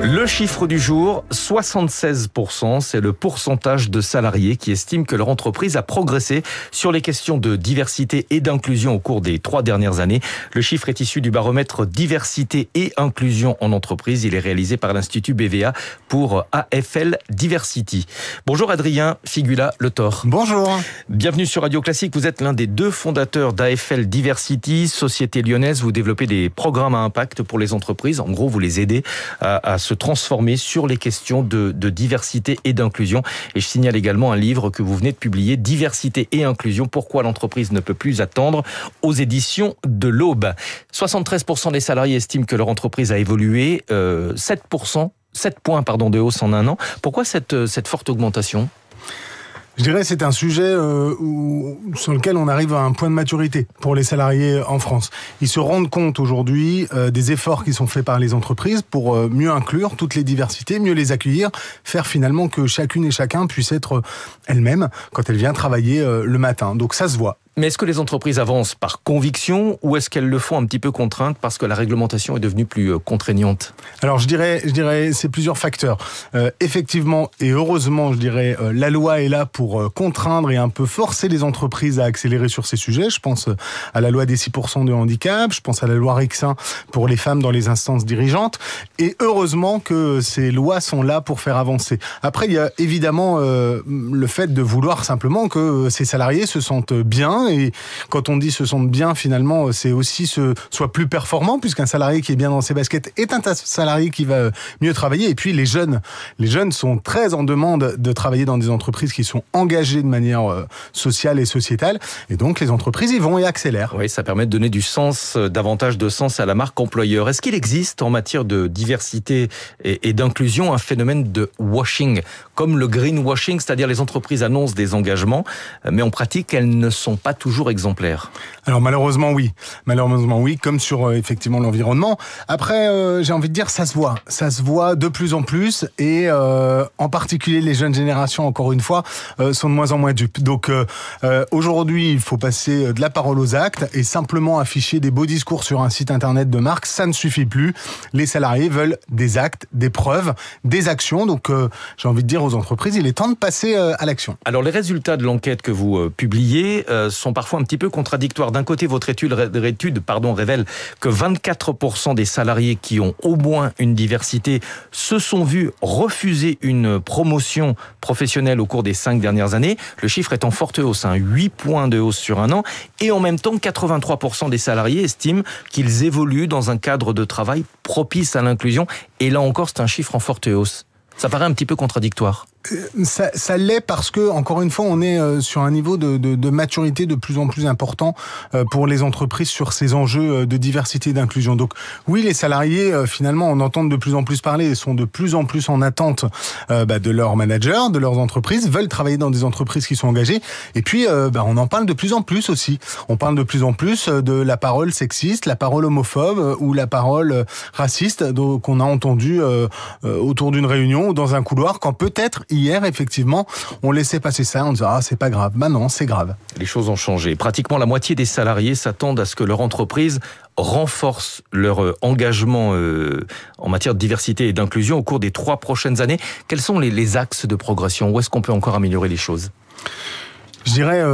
Le chiffre du jour, 76%, c'est le pourcentage de salariés qui estiment que leur entreprise a progressé sur les questions de diversité et d'inclusion au cours des 3 dernières années. Le chiffre est issu du baromètre diversité et inclusion en entreprise. Il est réalisé par l'Institut BVA pour AFL Diversity. Bonjour Adrien Figula-Le Thor. Bonjour. Bienvenue sur Radio Classique. Vous êtes l'un des 2 fondateurs d'AFL Diversity, société lyonnaise. Vous développez des programmes à impact pour les entreprises. En gros, vous les aidez à se transformer sur les questions de diversité et d'inclusion. Et je signale également un livre que vous venez de publier, Diversité et inclusion, pourquoi l'entreprise ne peut plus attendre, aux éditions de l'Aube. 73% des salariés estiment que leur entreprise a évolué, 7 points de hausse en un an. Pourquoi cette forte augmentation ? Je dirais que c'est un sujet sur lequel on arrive à un point de maturité pour les salariés en France. Ils se rendent compte aujourd'hui des efforts qui sont faits par les entreprises pour mieux inclure toutes les diversités, mieux les accueillir, faire finalement que chacune et chacun puisse être elle-même quand elle vient travailler le matin. Donc ça se voit. Mais est-ce que les entreprises avancent par conviction ou est-ce qu'elles le font un petit peu contraintes parce que la réglementation est devenue plus contraignante ? Alors je dirais c'est plusieurs facteurs. Effectivement et heureusement, je dirais, la loi est là pour contraindre et un peu forcer les entreprises à accélérer sur ces sujets. Je pense à la loi des 6% de handicap, je pense à la loi Rixin pour les femmes dans les instances dirigeantes. Et heureusement que ces lois sont là pour faire avancer. Après, il y a évidemment le fait de vouloir simplement que ces salariés se sentent bien. Et quand on dit se sentent bien, finalement, c'est aussi soit plus performant, puisqu'un salarié qui est bien dans ses baskets est un salarié qui va mieux travailler. Et puis les jeunes sont très en demande de travailler dans des entreprises qui sont engagées de manière sociale et sociétale. Et donc les entreprises y vont et accélèrent. Oui, ça permet de donner du sens, davantage de sens à la marque employeur. Est-ce qu'il existe en matière de diversité et d'inclusion un phénomène de washing, comme le greenwashing, c'est-à-dire les entreprises annoncent des engagements, mais en pratique, elles ne sont pas toujours exemplaires? Alors malheureusement oui, comme sur effectivement l'environnement. Après, j'ai envie de dire, ça se voit de plus en plus, et en particulier les jeunes générations, encore une fois, sont de moins en moins dupes. Donc aujourd'hui, il faut passer de la parole aux actes, et simplement afficher des beaux discours sur un site internet de marque, ça ne suffit plus. Les salariés veulent des actes, des preuves, des actions. Donc j'ai envie de dire aux entreprises, il est temps de passer à l'action. Alors les résultats de l'enquête que vous publiez sont parfois un petit peu contradictoires. D'un côté, votre étude révèle que 24% des salariés qui ont au moins une diversité se sont vus refuser une promotion professionnelle au cours des 5 dernières années. Le chiffre est en forte hausse, 8 points de hausse sur un an. Et en même temps, 83% des salariés estiment qu'ils évoluent dans un cadre de travail propice à l'inclusion. Et là encore, c'est un chiffre en forte hausse. Ça paraît un petit peu contradictoire. Ça l'est parce que, encore une fois, on est sur un niveau de maturité de plus en plus important pour les entreprises sur ces enjeux de diversité et d'inclusion. Donc oui, les salariés, finalement, en entendent de plus en plus parler et sont de plus en plus en attente de leurs managers, de leurs entreprises, veulent travailler dans des entreprises qui sont engagées. Et puis, on en parle de plus en plus aussi. On parle de plus en plus de la parole sexiste, la parole homophobe ou la parole raciste qu'on a entendue autour d'une réunion ou dans un couloir, quand peut-être hier, effectivement, on laissait passer ça, on disait « Ah, c'est pas grave ». Ben non, c'est grave. Les choses ont changé. Pratiquement la moitié des salariés s'attendent à ce que leur entreprise renforce leur engagement en matière de diversité et d'inclusion au cours des 3 prochaines années. Quels sont les axes de progression? Où est-ce qu'on peut encore améliorer les choses? Je dirais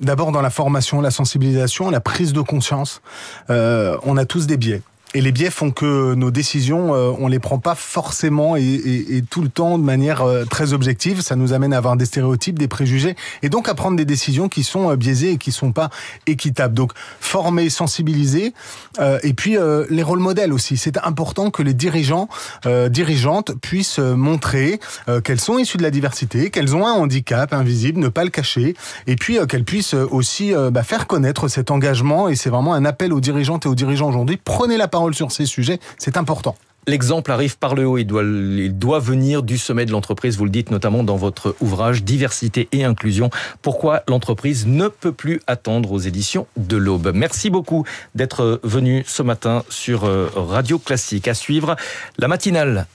d'abord dans la formation, la sensibilisation, la prise de conscience. On a tous des biais. Et les biais font que nos décisions, on les prend pas forcément et tout le temps de manière très objective. Ça nous amène à avoir des stéréotypes, des préjugés, et donc à prendre des décisions qui sont biaisées et qui sont pas équitables. Donc former, sensibiliser, et puis les rôles modèles aussi. C'est important que les dirigeants, dirigeantes puissent montrer qu'elles sont issues de la diversité, qu'elles ont un handicap invisible, ne pas le cacher, et puis qu'elles puissent aussi faire connaître cet engagement. Et c'est vraiment un appel aux dirigeantes et aux dirigeants aujourd'hui. Prenez la parole sur ces sujets, c'est important. L'exemple arrive par le haut, il doit venir du sommet de l'entreprise, vous le dites notamment dans votre ouvrage Diversité et inclusion, pourquoi l'entreprise ne peut plus attendre, aux éditions de l'Aube. Merci beaucoup d'être venu ce matin sur Radio Classique. À suivre la matinale.